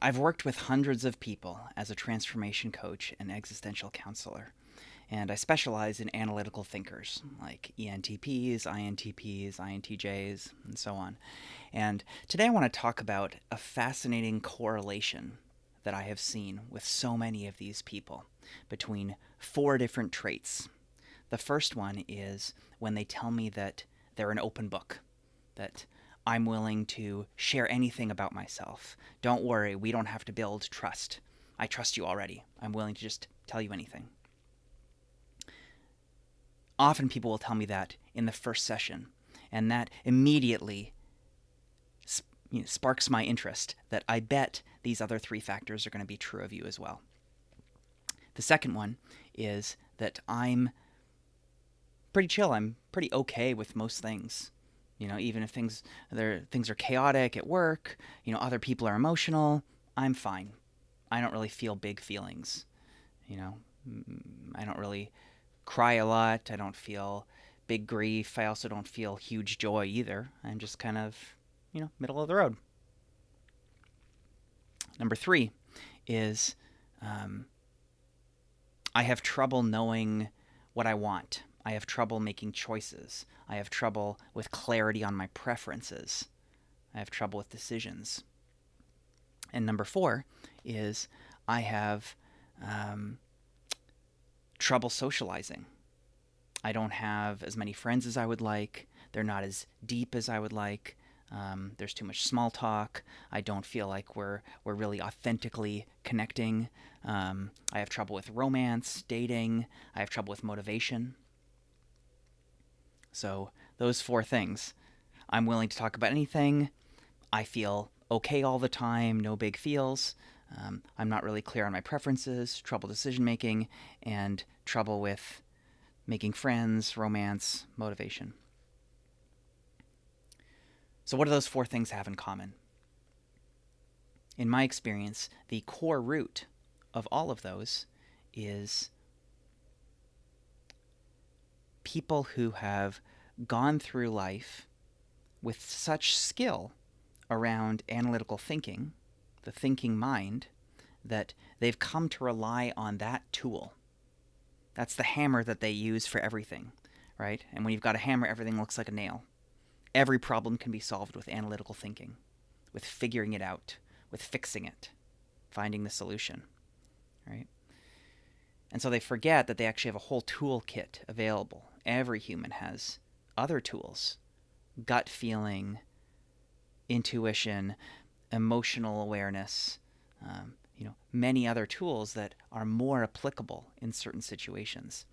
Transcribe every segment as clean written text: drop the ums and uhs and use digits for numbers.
I've worked with hundreds of people as a transformation coach and existential counselor, and I specialize in analytical thinkers like ENTPs, INTPs, INTJs, and so on. And today I want to talk about a fascinating correlation that I have seen with so many of these people between four different traits. The first one is when they tell me that they're an open book, that I'm willing to share anything about myself. Don't worry, we don't have to build trust. I trust you already. I'm willing to just tell you anything. Often people will tell me that in the first session, and that immediately sparks my interest that I bet these other three factors are going to be true of you as well. The second one is that I'm pretty chill. I'm pretty okay with most things. Even if things are chaotic at work, other people are emotional, I'm fine. I don't really feel big feelings. You know, I don't really cry a lot. I don't feel big grief. I also don't feel huge joy either. I'm just kind of, middle of the road. Number three is I have trouble knowing what I want. I have trouble making choices. I have trouble with clarity on my preferences. I have trouble with decisions. And number four is I have trouble socializing. I don't have as many friends as I would like. They're not as deep as I would like. There's too much small talk. I don't feel like we're really authentically connecting. I have trouble with romance, dating. I have trouble with motivation. So those four things. I'm willing to talk about anything. I feel okay all the time, no big feels. I'm not really clear on my preferences, trouble decision making, and trouble with making friends, romance, motivation. So what do those four things have in common? In my experience, the core root of all of those is people who have gone through life with such skill around analytical thinking, the thinking mind, that they've come to rely on that tool. That's the hammer that they use for everything, right? And when you've got a hammer, everything looks like a nail. Every problem can be solved with analytical thinking, with figuring it out, with fixing it, finding the solution, right? And so they forget that they actually have a whole toolkit available. Every human has other tools: gut feeling, intuition, emotional awareness, many other tools that are more applicable in certain situations,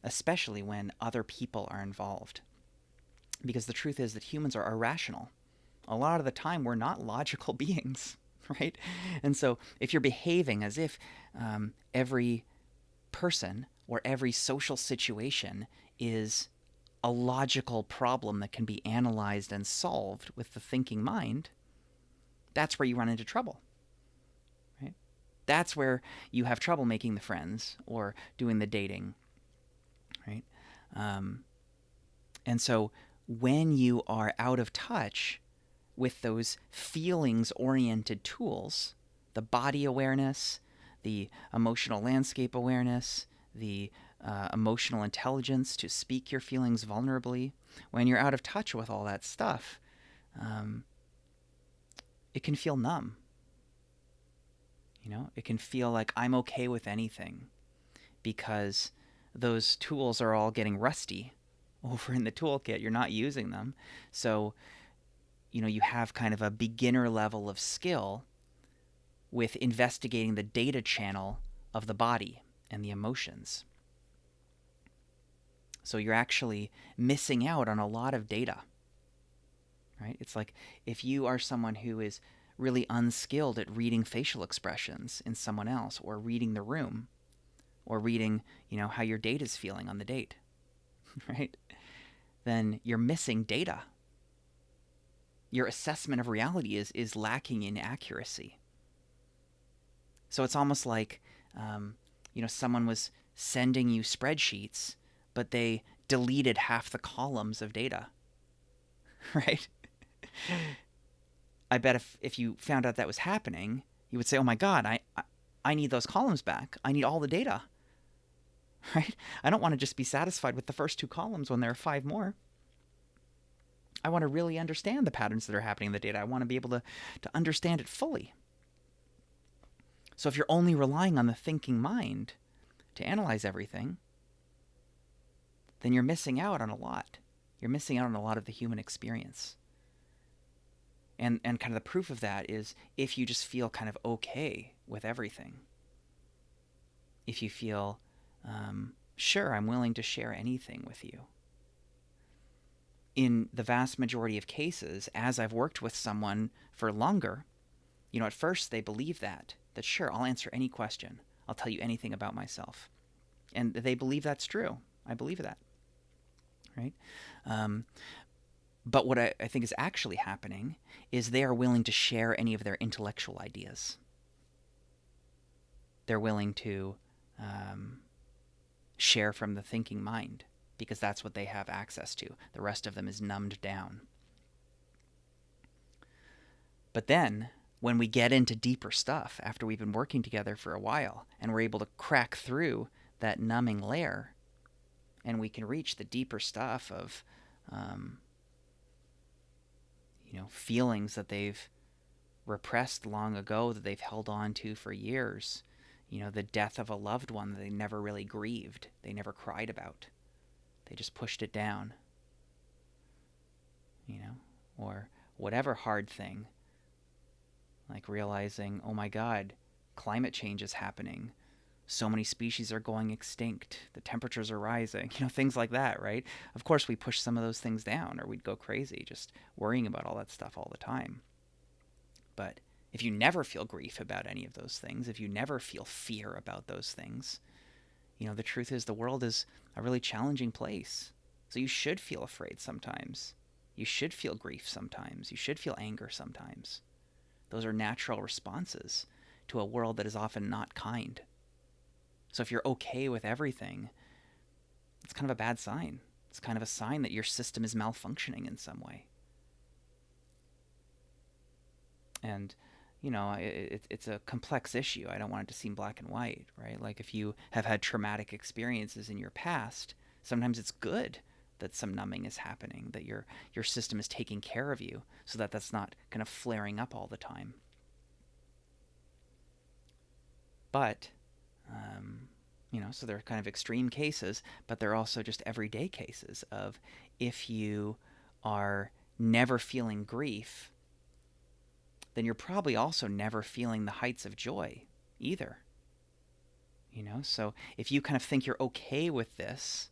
especially when other people are involved. Because the truth is that humans are irrational. A lot of the time, we're not logical beings, right? And so if you're behaving as if every person or every social situation is a logical problem that can be analyzed and solved with the thinking mind, that's where you run into trouble, right? That's where you have trouble making the friends or doing the dating, right? And so when you are out of touch with those feelings-oriented tools, the body awareness, the emotional landscape awareness, the emotional intelligence to speak your feelings vulnerably, when you're out of touch with all that stuff, it can feel numb. It can feel like I'm okay with anything because those tools are all getting rusty over in the toolkit. You're not using them. So, you have kind of a beginner level of skill with investigating the data channel of the body and the emotions. So you're actually missing out on a lot of data, right? It's like if you are someone who is really unskilled at reading facial expressions in someone else, or reading the room, or reading, how your date is feeling on the date, right? Then you're missing data. Your assessment of reality is lacking in accuracy. So it's almost like, someone was sending you spreadsheets, but they deleted half the columns of data, right? I bet if you found out that was happening, You would say, oh my God, I need those columns back. I need all the data, right? I don't want to just be satisfied with the first 2 columns when there are 5 more. I want to really understand the patterns that are happening in the data. I want to be able to understand it fully. So if you're only relying on the thinking mind to analyze everything, then you're missing out on a lot. You're missing out on a lot of the human experience. And kind of the proof of that is if you just feel kind of okay with everything. If you feel, sure, I'm willing to share anything with you. In the vast majority of cases, as I've worked with someone for longer, at first they believe that sure, I'll answer any question. I'll tell you anything about myself. And they believe that's true. I believe that. Right? But what I think is actually happening is they are willing to share any of their intellectual ideas. They're willing to share from the thinking mind because that's what they have access to. The rest of them is numbed down. But then, when we get into deeper stuff, after we've been working together for a while, and we're able to crack through that numbing layer, and we can reach the deeper stuff of, feelings that they've repressed long ago, that they've held on to for years, the death of a loved one that they never really grieved, they never cried about. They just pushed it down, or whatever hard thing, like realizing, oh my God, climate change is happening. So many species are going extinct. The temperatures are rising, things like that, right? Of course, we push some of those things down or we'd go crazy just worrying about all that stuff all the time. But if you never feel grief about any of those things, if you never feel fear about those things, the truth is the world is a really challenging place. So you should feel afraid sometimes. You should feel grief sometimes. You should feel anger sometimes. Those are natural responses to a world that is often not kind. So if you're okay with everything, it's kind of a bad sign. It's kind of a sign that your system is malfunctioning in some way. And, it's a complex issue. I don't want it to seem black and white, right? Like if you have had traumatic experiences in your past, sometimes it's good that some numbing is happening, that your system is taking care of you so that that's not kind of flaring up all the time. But, so they're kind of extreme cases, but they're also just everyday cases of if you are never feeling grief, then you're probably also never feeling the heights of joy either. So if you kind of think you're okay with this,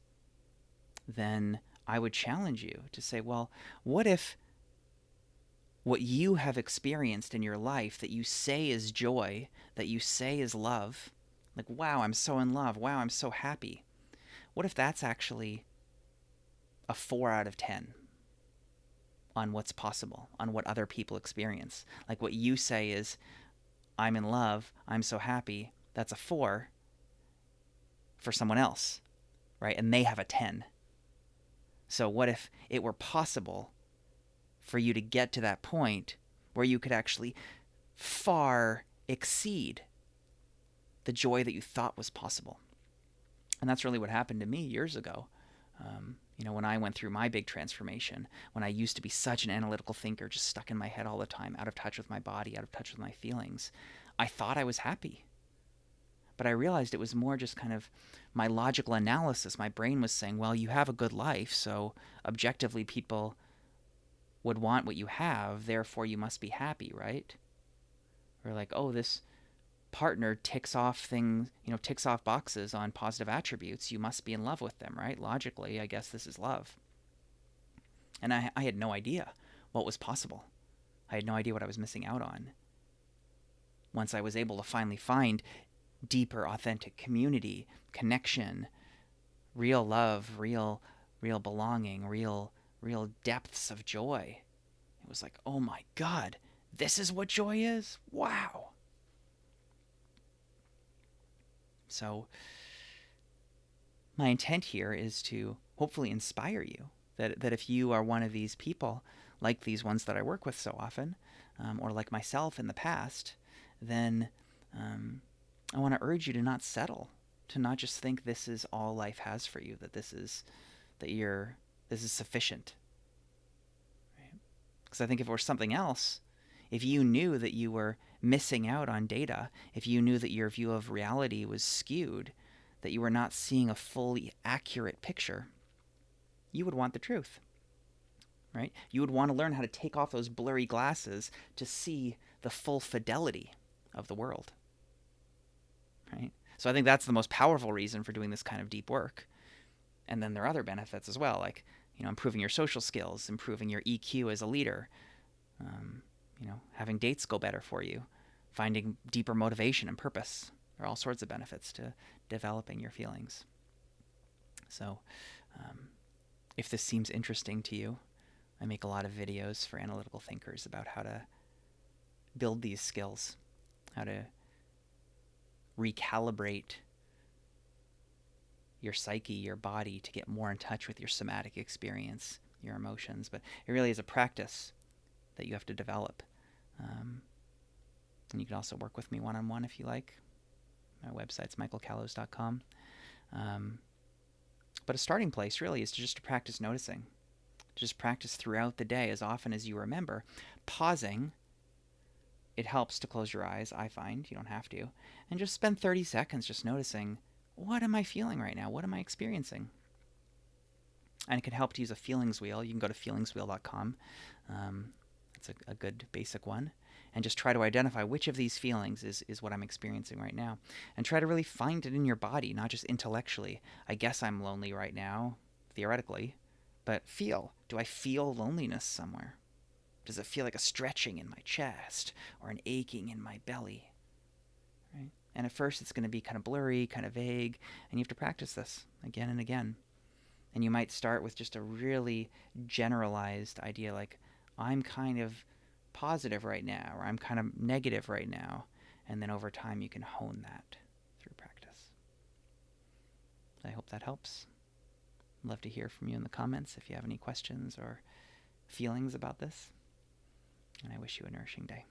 then I would challenge you to say, well, what if what you have experienced in your life that you say is joy, that you say is love, like, wow, I'm so in love, wow, I'm so happy. What if that's actually a 4 out of 10 on what's possible, on what other people experience? Like what you say is, I'm in love, I'm so happy, that's a 4 for someone else, right? And they have a 10. So what if it were possible for you to get to that point where you could actually far exceed the joy that you thought was possible? And that's really what happened to me years ago. When I went through my big transformation, when I used to be such an analytical thinker, just stuck in my head all the time, out of touch with my body, out of touch with my feelings, I thought I was happy. But I realized it was more just kind of my logical analysis. My brain was saying, well, you have a good life, so objectively people would want what you have, therefore you must be happy, right? Or like, oh, this partner ticks off things, ticks off boxes on positive attributes, you must be in love with them, right? Logically, I guess this is love. And I had no idea what was possible. I had no idea what I was missing out on. Once I was able to finally find deeper, authentic community, connection, real love, real belonging, real depths of joy, it was like, oh my God, this is what joy is? Wow. So my intent here is to hopefully inspire you that if you are one of these people, like these ones that I work with so often, or like myself in the past, then I want to urge you to not settle, to not just think this is all life has for you, that this is sufficient. Right? Because I think if it were something else, if you knew that you were missing out on data, if you knew that your view of reality was skewed, that you were not seeing a fully accurate picture, you would want the truth. Right? You would want to learn how to take off those blurry glasses to see the full fidelity of the world. Right? So I think that's the most powerful reason for doing this kind of deep work. And then there are other benefits as well, like improving your social skills, improving your EQ as a leader, having dates go better for you, finding deeper motivation and purpose. There are all sorts of benefits to developing your feelings. So if this seems interesting to you, I make a lot of videos for analytical thinkers about how to build these skills, how to recalibrate your psyche, your body, to get more in touch with your somatic experience, your emotions. But it really is a practice that you have to develop. And you can also work with me one-on-one if you like. My website's michaelcallows.com. But a starting place really is just to practice noticing. Just practice throughout the day as often as you remember. Pausing, it helps to close your eyes, I find. You don't have to. And just spend 30 seconds just noticing, what am I feeling right now? What am I experiencing? And it can help to use a feelings wheel. You can go to feelingswheel.com. It's a good basic one. And just try to identify which of these feelings is what I'm experiencing right now. And try to really find it in your body, not just intellectually. I guess I'm lonely right now, theoretically. But feel. Do I feel loneliness somewhere? Does it feel like a stretching in my chest or an aching in my belly? Right? And at first it's going to be kind of blurry, kind of vague, and you have to practice this again and again. And you might start with just a really generalized idea like, I'm kind of positive right now, or I'm kind of negative right now. And then over time you can hone that through practice. I hope that helps. I'd love to hear from you in the comments if you have any questions or feelings about this. And I wish you a nourishing day.